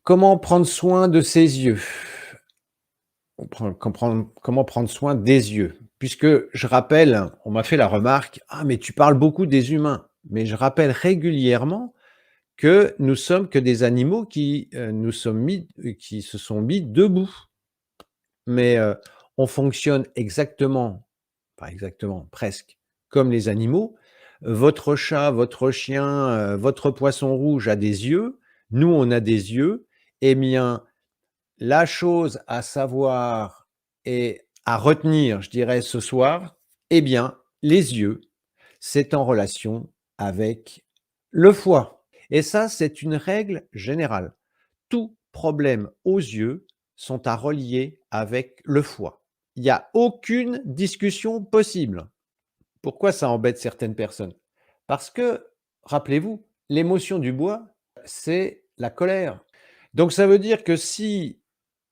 Comment prendre soin de ses yeux? Comment prendre soin des yeux? Puisque je rappelle, on m'a fait la remarque: «Ah mais tu parles beaucoup des humains». Mais je rappelle régulièrement que nous sommes que des animaux qui se sont mis debout. Mais, on fonctionne exactement, pas exactement, presque comme les animaux. Votre chat, votre chien, votre poisson rouge a des yeux, nous on a des yeux. Eh bien, la chose à savoir et à retenir, je dirais ce soir, eh bien, les yeux, c'est en relation avec le foie et ça, c'est une règle générale. Tous problèmes aux yeux sont à relier avec le foie. Il y a aucune discussion possible. Pourquoi ça embête certaines personnes? Parce que, rappelez-vous, l'émotion du bois, c'est la colère. Donc ça veut dire que si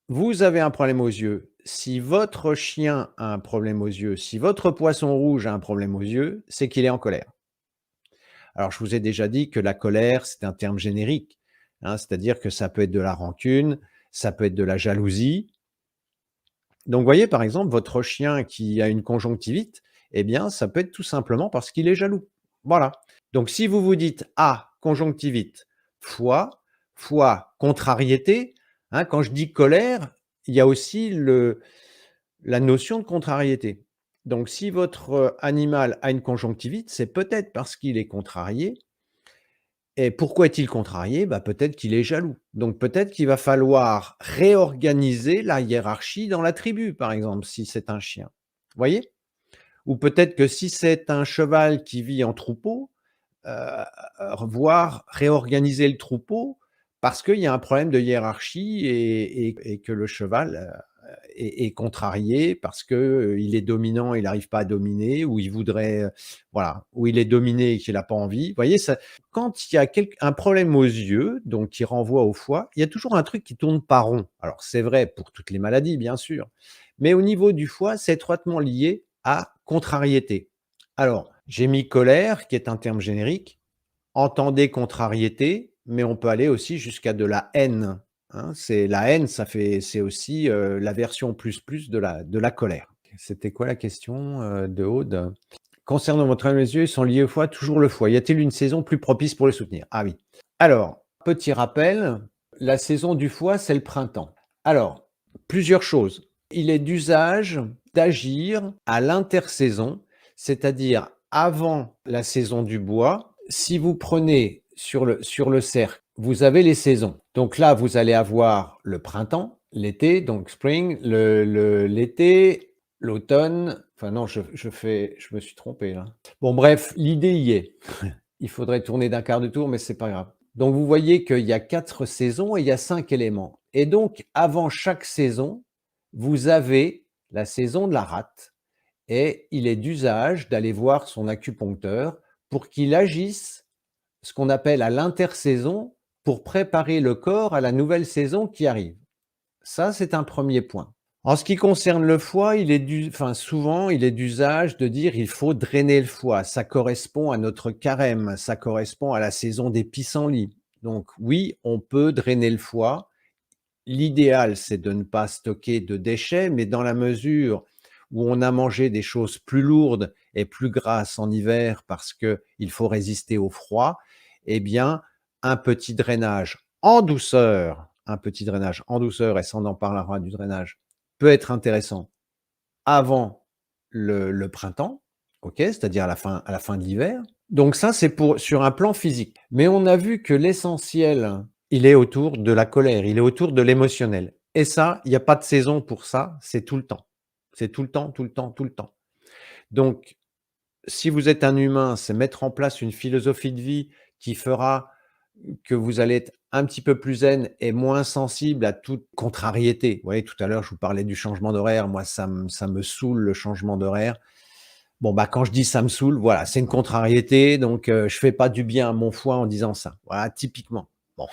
vous avez un problème aux yeux, si votre chien a un problème aux yeux, si votre poisson rouge a un problème aux yeux, c'est qu'il est en colère. Alors je vous ai déjà dit que la colère, c'est un terme générique, hein, c'est-à-dire que ça peut être de la rancune, ça peut être de la jalousie. Donc vous voyez, par exemple, votre chien qui a une conjonctivite, eh bien, ça peut être tout simplement parce qu'il est jaloux. Voilà. Donc si vous vous dites: «Ah, conjonctivite, foie, foie, contrariété», hein, quand je dis colère, il y a aussi la notion de contrariété. Donc si votre, animal a une conjonctivite, c'est peut-être parce qu'il est contrarié. Et pourquoi est-il contrarié? Bah, peut-être qu'il est jaloux. Donc peut-être qu'il va falloir réorganiser la hiérarchie dans la tribu, par exemple, si c'est un chien. Vous voyez? Ou peut-être que si c'est un cheval qui vit en troupeau, heu, voir réorganiser le troupeau parce qu'il y a un problème de hiérarchie et que le cheval, est contrarié parce que, il est dominant, il n'arrive pas à dominer ou il voudrait, voilà, ou il est dominé et qu'il a pas envie. Vous voyez, ça quand il y a un problème aux yeux, donc qui renvoie au foie, il y a toujours un truc qui tourne pas rond. Alors c'est vrai pour toutes les maladies, bien sûr, mais au niveau du foie, c'est étroitement lié à contrariété. Alors, j'ai mis colère, qui est un terme générique. Entendez contrariété, mais on peut aller aussi jusqu'à de la haine, hein. C'est la haine, c'est aussi, la version plus plus de la colère. C'était quoi la question, de Aude? Concernant votre les yeux, ils sont liés au foie, toujours le foie. Y a-t-il une saison plus propice pour les soutenir? Ah oui. Alors, petit rappel, la saison du foie, c'est le printemps. Alors, plusieurs choses. Il est d'usage d'agir à l'intersaison, c'est-à-dire avant la saison du bois. Si vous prenez sur le cercle, vous avez les saisons. Donc là, vous allez avoir le printemps, l'été, donc spring, l'été, l'automne. Enfin non, je me suis trompé là. Bon bref, l'idée y est. Il faudrait tourner d'un quart de tour, mais c'est pas grave. Donc vous voyez qu'il y a 4 saisons et il y a 5 éléments. Et donc avant chaque saison, vous avez la saison de la rate et il est d'usage d'aller voir son acupuncteur pour qu'il agisse, ce qu'on appelle à l'intersaison, pour préparer le corps à la nouvelle saison qui arrive. Ça, c'est un premier point. En ce qui concerne le foie, souvent, il est d'usage de dire: «Il faut drainer le foie». Ça correspond à notre carême, ça correspond à la saison des pissenlits. Donc oui, on peut drainer le foie. L'idéal, c'est de ne pas stocker de déchets, mais dans la mesure où on a mangé des choses plus lourdes et plus grasses en hiver parce qu'il faut résister au froid, eh bien, un petit drainage en douceur, et ça on en parlera du drainage, peut être intéressant avant le printemps, OK? C'est-à-dire à la fin de l'hiver. Donc ça, c'est pour sur un plan physique. Mais on a vu que l'essentiel, il est autour de la colère, il est autour de l'émotionnel. Et ça, il y a pas de saison pour ça, c'est tout le temps. C'est tout le temps, tout le temps, tout le temps. Donc, si vous êtes un humain, c'est mettre en place une philosophie de vie qui fera que vous allez être un petit peu plus zen et moins sensible à toute contrariété. Vous voyez, tout à l'heure, je vous parlais du changement d'horaire. Moi, ça me saoule le changement d'horaire. Bon, bah, quand je dis ça me saoule, voilà, c'est une contrariété, donc je fais pas du bien à mon foie en disant ça. Voilà, typiquement. Bon.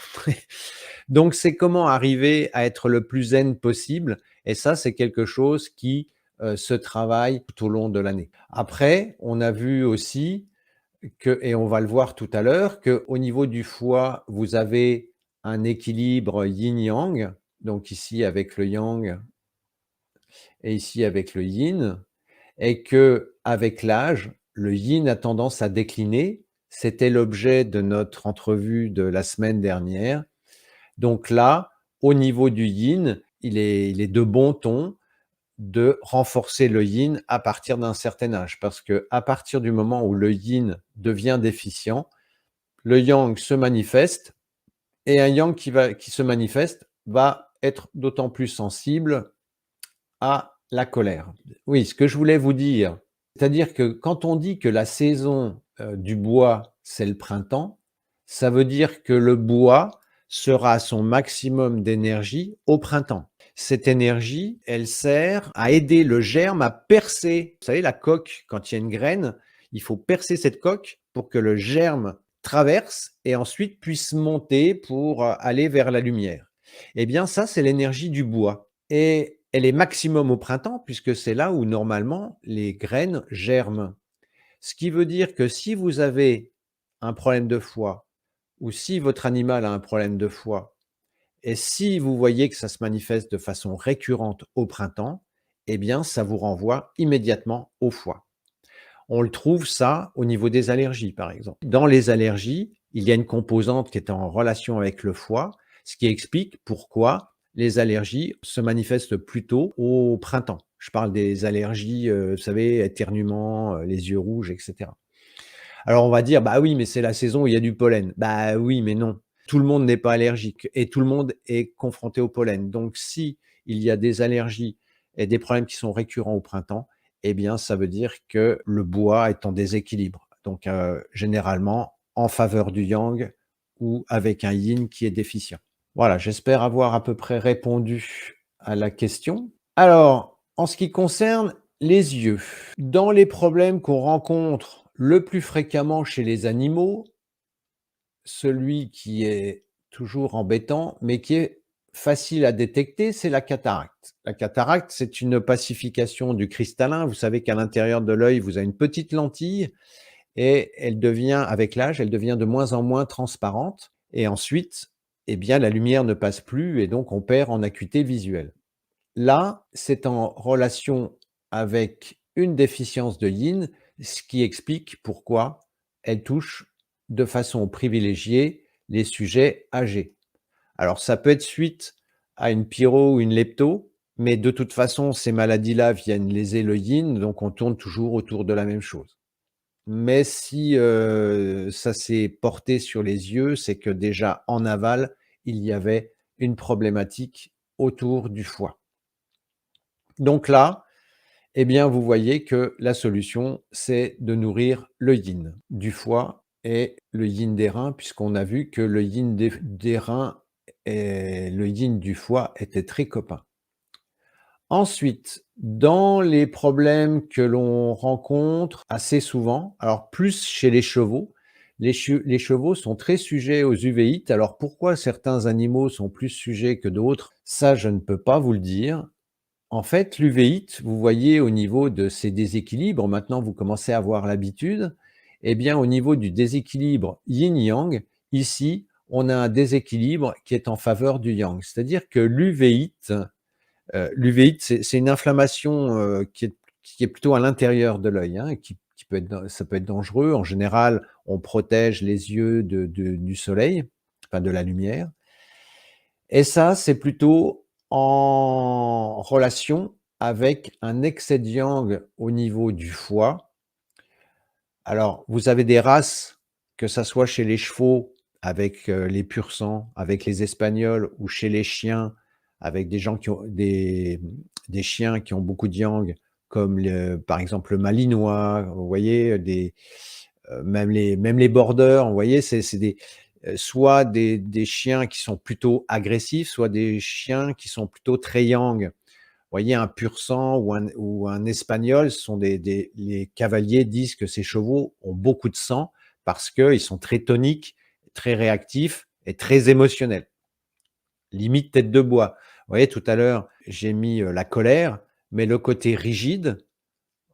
Donc c'est comment arriver à être le plus zen possible et ça, c'est quelque chose qui, se travaille tout au long de l'année. Après, on a vu aussi que et on va le voir tout à l'heure, qu'au niveau du foie, vous avez un équilibre yin-yang, donc ici avec le yang et ici avec le yin, et que avec l'âge, le yin a tendance à décliner. C'était l'objet de notre entrevue de la semaine dernière. Donc là, au niveau du yin, il est de bon ton de renforcer le yin à partir d'un certain âge. Parce que à partir du moment où le yin devient déficient, le yang se manifeste et un yang qui se manifeste va être d'autant plus sensible à la colère. Oui, ce que je voulais vous dire, c'est-à-dire que quand on dit que la saison, du bois, c'est le printemps, ça veut dire que le bois sera à son maximum d'énergie au printemps. Cette énergie, elle sert à aider le germe à percer. Vous savez, la coque, quand il y a une graine, il faut percer cette coque pour que le germe traverse et ensuite puisse monter pour, aller vers la lumière. Eh bien ça, c'est l'énergie du bois et elle est maximum au printemps puisque c'est là où normalement les graines germent. Ce qui veut dire que si vous avez un problème de foie ou si votre animal a un problème de foie et si vous voyez que ça se manifeste de façon récurrente au printemps, eh bien ça vous renvoie immédiatement au foie. On le trouve ça au niveau des allergies, par exemple. Dans les allergies, il y a une composante qui est en relation avec le foie, ce qui explique pourquoi les allergies se manifestent plutôt au printemps. Je parle des allergies, vous savez, éternuement, les yeux rouges, et cetera. Alors on va dire: «Bah oui, mais c'est la saison où il y a du pollen». Bah oui, mais non. Tout le monde n'est pas allergique et tout le monde est confronté au pollen. Donc si il y a des allergies et des problèmes qui sont récurrents au printemps, eh bien ça veut dire que le bois est en déséquilibre. Donc généralement en faveur du yang ou avec un yin qui est déficient. Voilà, j'espère avoir à peu près répondu à la question. Alors, en ce qui concerne les yeux, dans les problèmes qu'on rencontre le plus fréquemment chez les animaux, celui qui est toujours embêtant, mais qui est facile à détecter, c'est la cataracte. La cataracte, c'est une opacification du cristallin. Vous savez qu'à l'intérieur de l'œil, vous avez une petite lentille et elle devient, avec l'âge, elle devient de moins en moins transparente. Et ensuite, eh bien, la lumière ne passe plus et donc on perd en acuité visuelle. Là, c'est en relation avec une déficience de yin, ce qui explique pourquoi elle touche de façon privilégiée les sujets âgés. Alors ça peut être suite à une pyro ou une lepto, mais de toute façon, ces maladies-là viennent léser le yin, donc on tourne toujours autour de la même chose. Mais si, ça s'est porté sur les yeux, c'est que déjà en aval, il y avait une problématique autour du foie. Donc là, eh bien, vous voyez que la solution, c'est de nourrir le yin du foie et le yin des reins, puisqu'on a vu que le yin des reins et le yin du foie étaient très copains. Ensuite, dans les problèmes que l'on rencontre assez souvent, alors plus chez les chevaux, les chevaux sont très sujets aux uvéites. Alors pourquoi certains animaux sont plus sujets que d'autres? Ça, je ne peux pas vous le dire. En fait, l'uvéite, vous voyez au niveau de ces déséquilibres, maintenant vous commencez à avoir l'habitude, eh bien au niveau du déséquilibre yin-yang, ici, on a un déséquilibre qui est en faveur du yang. C'est-à-dire que l'uvéite, c'est une inflammation, qui est plutôt à l'intérieur de l'œil, hein, qui peut être ça peut être dangereux. En général, on protège les yeux du soleil, enfin de la lumière. Et ça, c'est plutôt en relation avec un excès de yang au niveau du foie. Alors, vous avez des races, que ça soit chez les chevaux avec, les pur sang, avec les espagnols ou chez les chiens avec des gens qui ont des chiens qui ont beaucoup de yang comme par exemple le malinois, vous voyez? Même les borders, vous voyez? C'est des, soit des chiens qui sont plutôt agressifs, soit des chiens qui sont plutôt très yang. Vous voyez, un pur sang ou un espagnol, ce sont les cavaliers disent que ces chevaux ont beaucoup de sang parce qu'ils sont très toniques, très réactifs et très émotionnels. Limite tête de bois. Vous voyez, tout à l'heure, j'ai mis, la colère, mais le côté rigide,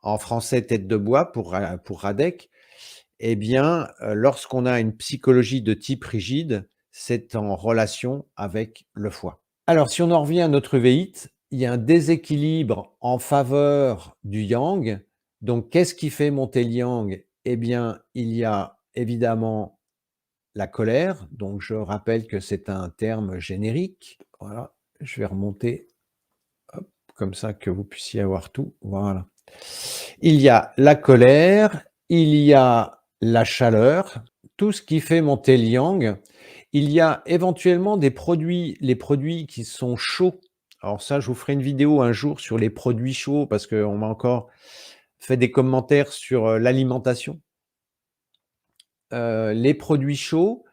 en français tête de bois pour Radek, eh bien, lorsqu'on a une psychologie de type rigide, c'est en relation avec le foie. Alors, si on en revient à notre uvéite, il y a un déséquilibre en faveur du yang. Donc, qu'est-ce qui fait monter le yang? Eh bien, il y a évidemment la colère. Donc, je rappelle que c'est un terme générique. Voilà, je vais remonter, hop, comme ça que vous puissiez avoir tout. Voilà. Il y a la colère, il y a la chaleur, tout ce qui fait monter le yang. Il y a éventuellement des produits, les produits qui sont chauds. Alors ça, je vous ferai une vidéo un jour sur les produits chauds parce qu'on m'a encore fait des commentaires sur l'alimentation. Les produits chauds,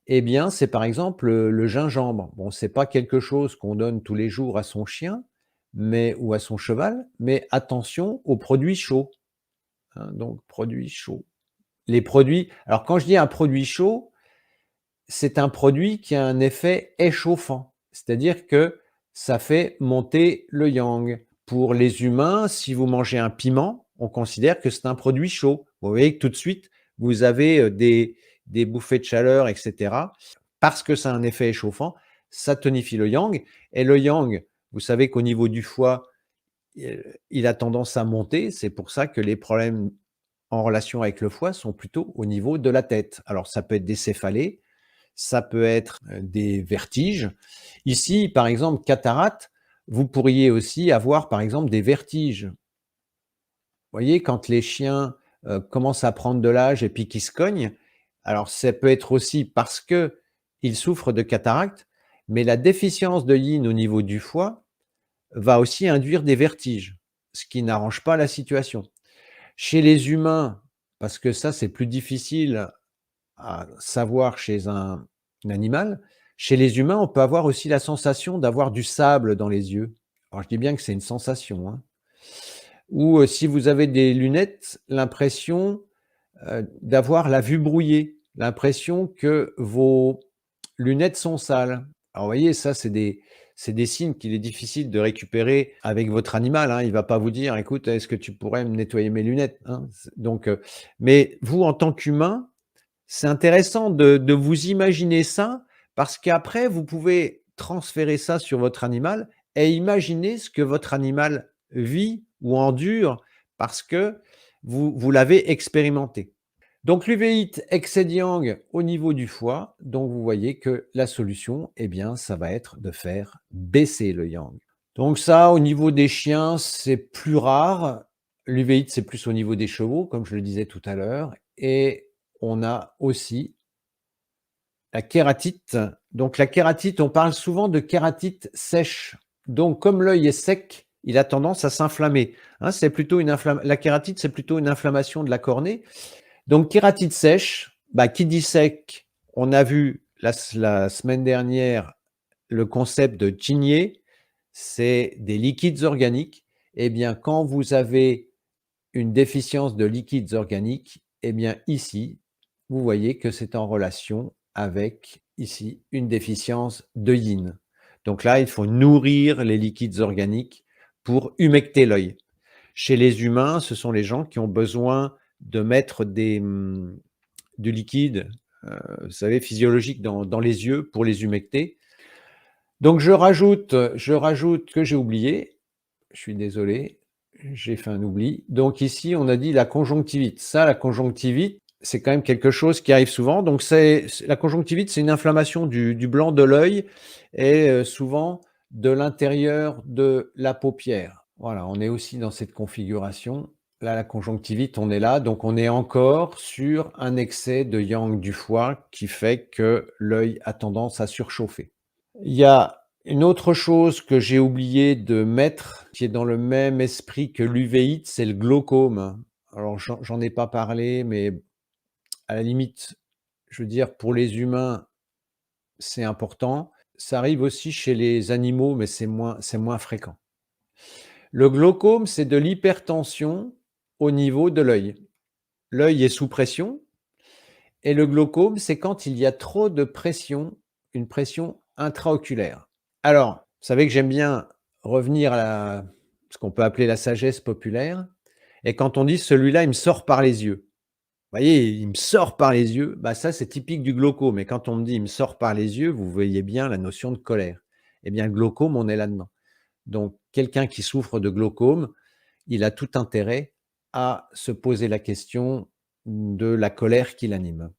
eh bien, c'est par exemple le gingembre. Bon, c'est pas quelque chose qu'on donne tous les jours à son chien, mais ou à son cheval, mais attention aux produits chauds, hein, donc produits chauds. Les produits alors quand je dis un produit chaud, c'est un produit qui a un effet échauffant, c'est-à-dire que ça fait monter le yang. Pour les humains, si vous mangez un piment, on considère que c'est un produit chaud. Vous voyez que tout de suite, vous avez des bouffées de chaleur, et cetera. Parce que ça a un effet échauffant, ça tonifie le yang. Et le yang, vous savez qu'au niveau du foie, il a tendance à monter. C'est pour ça que les problèmes en relation avec le foie sont plutôt au niveau de la tête. Alors, ça peut être des céphalées, ça peut être des vertiges. Ici, par exemple, cataracte, vous pourriez aussi avoir, par exemple, des vertiges. Vous voyez, quand les chiens commencent à prendre de l'âge et puis qu'ils se cognent, alors ça peut être aussi parce qu'ils souffrent de cataracte, mais la déficience de yin au niveau du foie va aussi induire des vertiges, ce qui n'arrange pas la situation. Chez les humains, parce que ça, c'est plus difficile à savoir chez un animal, chez les humains, on peut avoir aussi la sensation d'avoir du sable dans les yeux. Alors je dis bien que c'est une sensation, hein. Ou si vous avez des lunettes, l'impression, d'avoir la vue brouillée, l'impression que vos lunettes sont sales. Alors vous voyez, ça c'est des signes qu'il est difficile de récupérer avec votre animal, hein. Il va pas vous dire: «Écoute, est-ce que tu pourrais me nettoyer mes lunettes?» hein. Donc mais vous en tant qu'humain, c'est intéressant de vous imaginer ça, parce qu'après vous pouvez transférer ça sur votre animal et imaginer ce que votre animal vit ou endure parce que vous l'avez expérimenté. Donc l'uvéite excède yang au niveau du foie, donc vous voyez que la solution, eh bien, ça va être de faire baisser le yang. Donc ça, au niveau des chiens, c'est plus rare. L'uvéite, c'est plus au niveau des chevaux, comme je le disais tout à l'heure. Et on a aussi la kératite. Donc la kératite, on parle souvent de kératite sèche. Donc comme l'œil est sec, il a tendance à s'inflammer, hein. C'est plutôt la kératite, c'est plutôt une inflammation de la cornée. Donc kératite sèche, bah, qui dit sec, on a vu la semaine dernière le concept de Chigné, c'est des liquides organiques. Eh bien, quand vous avez une déficience de liquides organiques, eh bien ici, vous voyez que c'est en relation avec, ici, une déficience de yin. Donc là, il faut nourrir les liquides organiques pour humecter l'œil. Chez les humains, ce sont les gens qui ont besoin de mettre du liquide, vous savez, physiologique dans les yeux pour les humecter. Donc je rajoute que j'ai oublié, je suis désolé, j'ai fait un oubli. Donc ici, on a dit la conjonctivite. Ça, la conjonctivite, c'est quand même quelque chose qui arrive souvent. Donc la conjonctivite, c'est une inflammation du blanc de l'œil et souvent de l'intérieur de la paupière. Voilà, on est aussi dans cette configuration. Là, la conjonctivite, on est là. Donc on est encore sur un excès de yang du foie qui fait que l'œil a tendance à surchauffer. Il y a une autre chose que j'ai oublié de mettre, qui est dans le même esprit que l'uvéite, c'est le glaucome. Alors j'en ai pas parlé, mais à la limite, je veux dire pour les humains, c'est important. Ça arrive aussi chez les animaux, mais c'est moins fréquent. Le glaucome, c'est de l'hypertension au niveau de l'œil. L'œil est sous pression et le glaucome, c'est quand il y a trop de pression, une pression intraoculaire. Alors, vous savez que j'aime bien revenir à ce qu'on peut appeler la sagesse populaire. Et quand on dit celui-là, il me sort par les yeux. voyez, il me sort par les yeux, bah, ça, c'est typique du glaucome et quand on me dit: «Il me sort par les yeux», vous voyez bien la notion de colère. Eh bien, le glaucome, on est là-dedans. Donc quelqu'un qui souffre de glaucome, il a tout intérêt à se poser la question de la colère qui l'anime.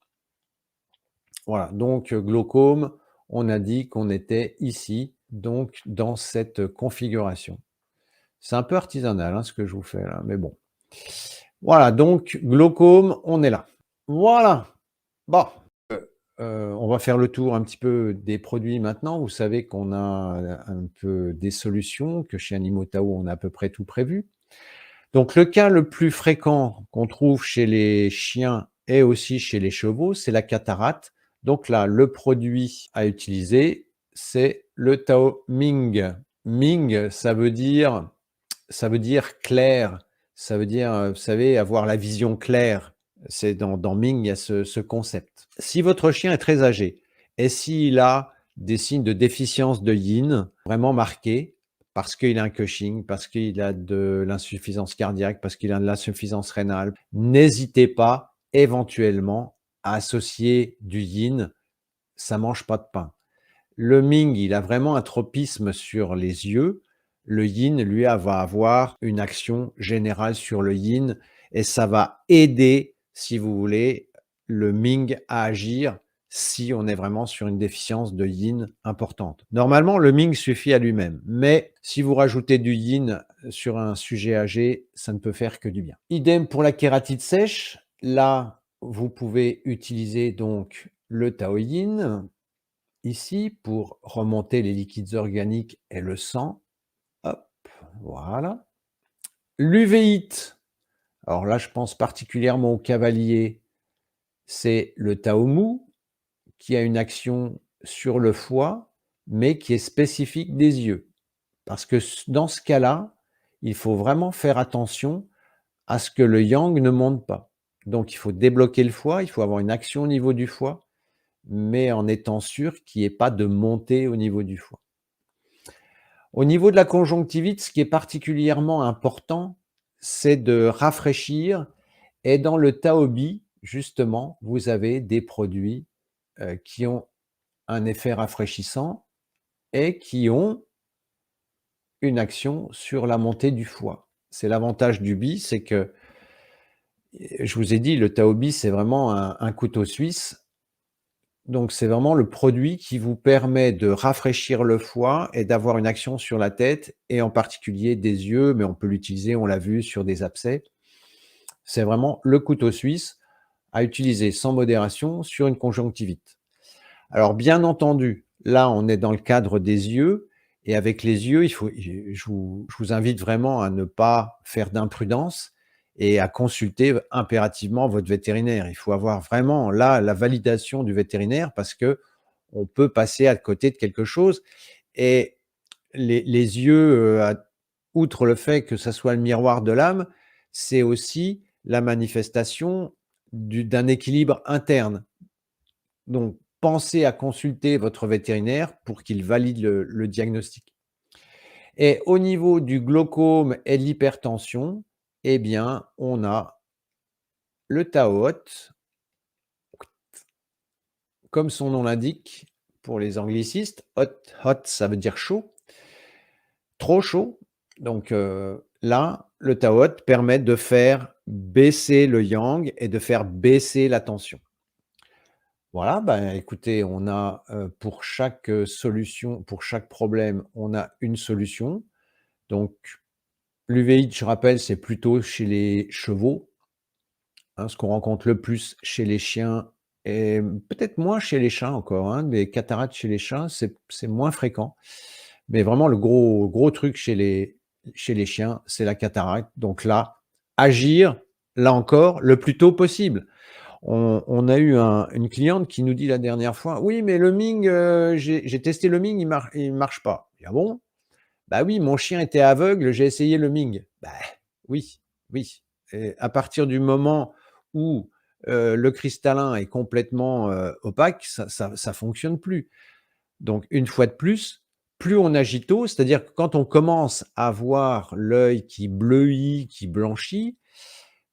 Voilà, donc glaucome, on a dit qu'on était ici, donc dans cette configuration. C'est un peu artisanal, hein, ce que je vous fais là, mais bon. Voilà, donc glaucome, on est là. Voilà. Bon, on va faire le tour un petit peu des produits maintenant. Vous savez qu'on a, un peu des solutions, que chez Animotao, on a à peu près tout prévu. Donc le cas le plus fréquent qu'on trouve chez les chiens et aussi chez les chevaux, c'est la cataracte. Donc là, le produit à utiliser, c'est le Tao Ming. Ming, ça veut dire clair, ça veut dire, vous savez, avoir la vision claire. C'est dans Ming, il y a ce concept. Si votre chien est très âgé et s'il a des signes de déficience de yin vraiment marqués, parce qu'il a un Cushing, parce qu'il a de l'insuffisance cardiaque, parce qu'il a de l'insuffisance rénale, n'hésitez pas éventuellement à associer du yin, ça mange pas de pain. Le Ming, il a vraiment un tropisme sur les yeux. Le Yin, lui, va avoir une action générale sur le Yin et ça va aider, si vous voulez, le Ming à agir si on est vraiment sur une déficience de Yin importante. Normalement, le Ming suffit à lui-même, mais si vous rajoutez du Yin sur un sujet âgé, ça ne peut faire que du bien. Idem pour la kératite sèche. Là, vous pouvez utiliser donc le Taoyin ici pour remonter les liquides organiques et le sang. Hop, voilà. L'uvéite, alors là, je pense particulièrement au cavalier, c'est le taomu qui a une action sur le foie, mais qui est spécifique des yeux. Parce que dans ce cas-là, il faut vraiment faire attention à ce que le yang ne monte pas. Donc, il faut débloquer le foie, il faut avoir une action au niveau du foie, mais en étant sûr qu'il n'y ait pas de montée au niveau du foie. Au niveau de la conjonctivite, ce qui est particulièrement important, c'est de rafraîchir et dans le Taobi, justement, vous avez des produits, qui ont un effet rafraîchissant et qui ont une action sur la montée du foie. C'est l'avantage du bi, c'est que, je vous ai dit, le Taobi, c'est vraiment un couteau suisse. Donc c'est vraiment le produit qui vous permet de rafraîchir le foie et d'avoir une action sur la tête et en particulier des yeux, mais on peut l'utiliser, on l'a vu, sur des abcès. C'est vraiment le couteau suisse à utiliser sans modération sur une conjonctivite. Alors bien entendu, là on est dans le cadre des yeux et avec les yeux, je vous invite vraiment à ne pas faire d'imprudence et à consulter impérativement votre vétérinaire. Il faut avoir vraiment là la validation du vétérinaire parce que on peut passer à côté de quelque chose et les yeux, outre le fait que ça soit le miroir de l'âme, c'est aussi la manifestation d'un équilibre interne. Donc pensez à consulter votre vétérinaire pour qu'il valide le diagnostic. Et au niveau du glaucome et de l'hypertension, eh bien, on a le Taote, comme son nom l'indique, pour les anglicistes, hot, ça veut dire chaud, trop chaud. Donc là, le Taote permet de faire baisser le yang et de faire baisser la tension. Voilà, ben, écoutez, on a, pour chaque, solution, pour chaque problème, on a une solution. Donc l'uvéite, je rappelle, c'est plutôt chez les chevaux, hein, ce qu'on rencontre le plus chez les chiens et peut-être moins chez les chats encore, hein. Les cataractes chez les chats, c'est moins fréquent. Mais vraiment le gros truc chez les chiens, c'est la cataracte. Donc là, agir, là encore, le plus tôt possible. On a eu une cliente qui nous dit la dernière fois: «Oui, mais le Ming, j'ai testé le Ming, il marche pas». Je dis: «Ah bon?» «Bah oui, mon chien était aveugle, j'ai essayé le Ming». Bah oui, oui et à partir du moment où, le cristallin est complètement, opaque, ça fonctionne plus. Donc une fois de plus on agit tôt, c'est-à-dire que quand on commence à voir l'œil qui bleuit, qui blanchit,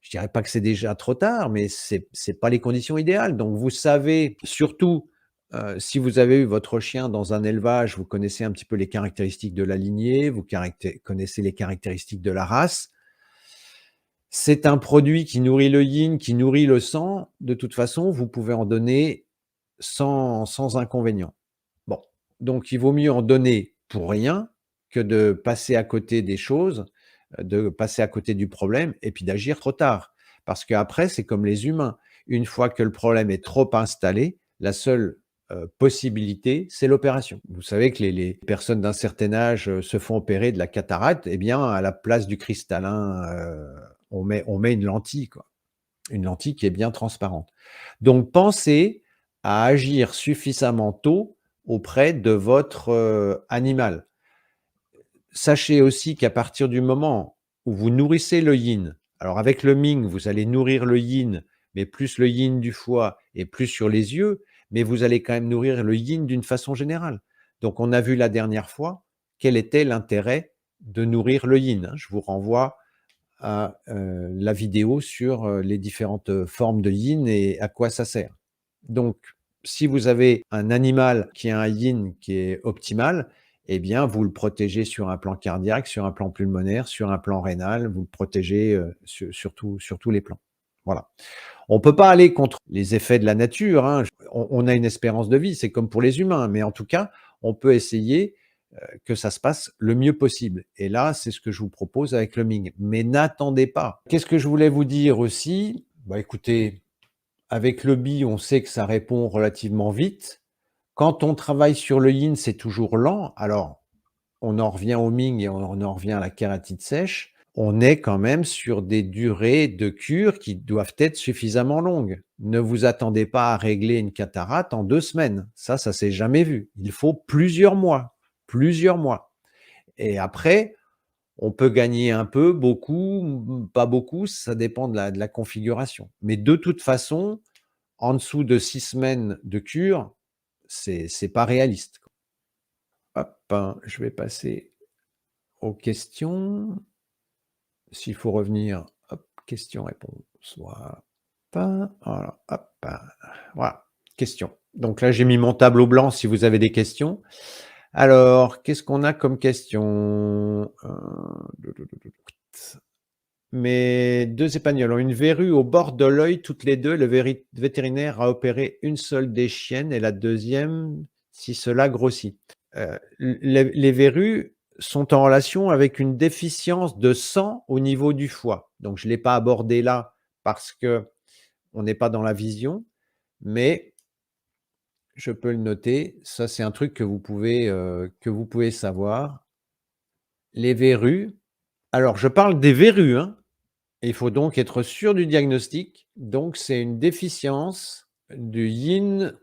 Je dirais pas que c'est déjà trop tard, mais c'est pas les conditions idéales. Donc vous savez surtout, si vous avez eu votre chien dans un élevage, vous connaissez un petit peu les caractéristiques de la lignée, vous connaissez les caractéristiques de la race. C'est un produit qui nourrit le yin, qui nourrit le sang. De toute façon, vous pouvez en donner sans inconvénient. Bon, donc il vaut mieux en donner pour rien que de passer à côté des choses, de passer à côté du problème et puis d'agir trop tard. Parce qu'après, c'est comme les humains. Une fois que le problème est trop installé, la seule, possibilité, c'est l'opération. Vous savez que les personnes d'un certain âge, se font opérer de la cataracte, eh bien, à la place du cristallin, on met une lentille, quoi. Une lentille qui est bien transparente. Donc pensez à agir suffisamment tôt auprès de votre, animal. Sachez aussi qu'à partir du moment où vous nourrissez le yin, alors avec le ming, vous allez nourrir le yin, mais plus le yin du foie et plus sur les yeux, mais vous allez quand même nourrir le yin d'une façon générale. Donc on a vu la dernière fois quel était l'intérêt de nourrir le yin, hein. Je vous renvoie à, la vidéo sur, les différentes, formes de yin et à quoi ça sert. Donc, si vous avez un animal qui a un yin qui est optimal, eh bien, vous le protégez sur un plan cardiaque, sur un plan pulmonaire, sur un plan rénal, vous le protégez, sur tous les plans. Voilà. On peut pas aller contre les effets de la nature, hein. On a une espérance de vie, c'est comme pour les humains, mais en tout cas, on peut essayer, que ça se passe le mieux possible et là, c'est ce que je vous propose avec le Ming. Mais n'attendez pas. Qu'est-ce que je voulais vous dire aussi? Bah, écoutez, avec le Bi, on sait que ça répond relativement vite. Quand on travaille sur le Yin, c'est toujours lent. Alors, on en revient au Ming et on en revient à la kératite sèche. On est quand même sur des durées de cure qui doivent être suffisamment longues. Ne vous attendez pas à régler une cataracte en 2 semaines. Ça s'est jamais vu. Il faut plusieurs mois, plusieurs mois. Et après, on peut gagner un peu, beaucoup, pas beaucoup, ça dépend de la configuration. Mais de toute façon, en dessous de 6 semaines de cure, c'est pas réaliste. Hop, hein, je vais passer aux questions. S'il faut revenir, hop, questions-réponses. Voilà. Voilà, hop, voilà, questions. Donc là, j'ai mis mon tableau blanc si vous avez des questions. Alors, qu'est-ce qu'on a comme question? Mes 2 épagnols ont une verrue au bord de l'œil toutes les 2. Le vétérinaire a opéré une seule des chiennes et la deuxième si cela grossit. Les verrues sont en relation avec une déficience de sang au niveau du foie. Donc je ne l'ai pas abordé là parce qu'on n'est pas dans la vision, mais je peux le noter. Ça, c'est un truc que vous pouvez savoir. Les verrues, alors je parle des verrues, hein. Il faut donc être sûr du diagnostic. Donc c'est une déficience du yin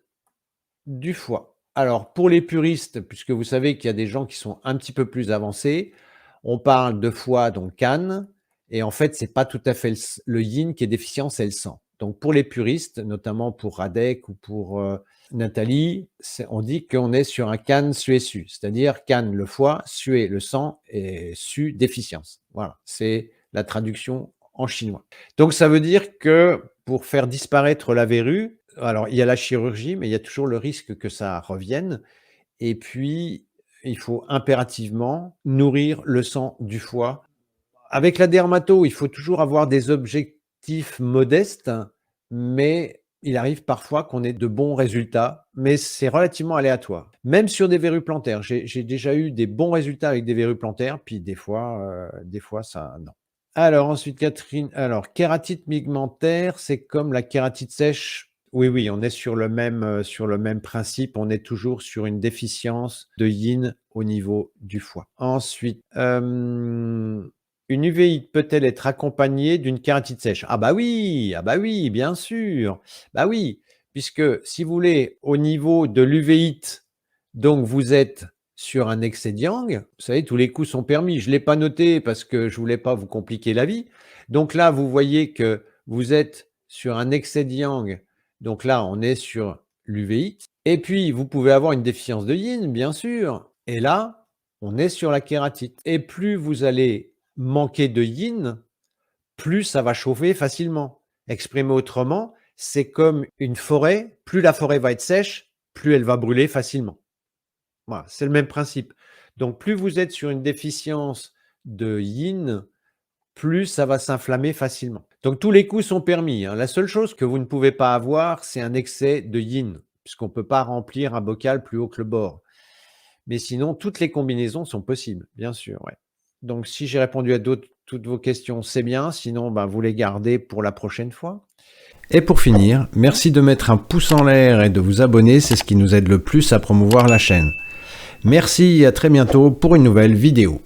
du foie. Alors pour les puristes, puisque vous savez qu'il y a des gens qui sont un petit peu plus avancés, on parle de foie, donc canne, et en fait, c'est pas tout à fait le yin qui est déficient, c'est le sang. Donc pour les puristes, notamment pour Radek ou pour, Nathalie, on dit qu'on est sur un can su, c'est-à-dire can le foie, sué le sang et su déficience. Voilà, c'est la traduction en chinois. Donc ça veut dire que pour faire disparaître la verrue, alors il y a la chirurgie, mais il y a toujours le risque que ça revienne et puis il faut impérativement nourrir le sang du foie. Avec la dermato, il faut toujours avoir des objectifs modestes, mais il arrive parfois qu'on ait de bons résultats, mais c'est relativement aléatoire. Même sur des verrues plantaires, j'ai déjà eu des bons résultats avec des verrues plantaires, puis des fois ça non. Alors ensuite Catherine, alors kératite pigmentaire, c'est comme la kératite sèche? Oui, oui, on est sur le même principe, on est toujours sur une déficience de yin au niveau du foie. Ensuite, une uvéite peut-elle être accompagnée d'une kératite sèche? Ah bah oui, bien sûr. Bah oui, puisque si vous voulez, au niveau de l'uvéite, donc vous êtes sur un excès de yang, vous savez, tous les coups sont permis. Je ne l'ai pas noté parce que je voulais pas vous compliquer la vie. Donc là, vous voyez que vous êtes sur un excès de yang. Donc là, on est sur l'uvéite. Et puis, vous pouvez avoir une déficience de yin, bien sûr. Et là, on est sur la kératite. Et plus vous allez manquer de yin, plus ça va chauffer facilement. Exprimé autrement, c'est comme une forêt, plus la forêt va être sèche, plus elle va brûler facilement. Voilà, c'est le même principe. Donc plus vous êtes sur une déficience de yin, plus ça va s'inflammer facilement. Donc tous les coups sont permis, hein. La seule chose que vous ne pouvez pas avoir, c'est un excès de yin, puisqu'on ne peut pas remplir un bocal plus haut que le bord. Mais sinon, toutes les combinaisons sont possibles, bien sûr, ouais. Donc si j'ai répondu à toutes vos questions, c'est bien. Sinon, ben, vous les gardez pour la prochaine fois. Et pour finir, merci de mettre un pouce en l'air et de vous abonner, c'est ce qui nous aide le plus à promouvoir la chaîne. Merci et à très bientôt pour une nouvelle vidéo.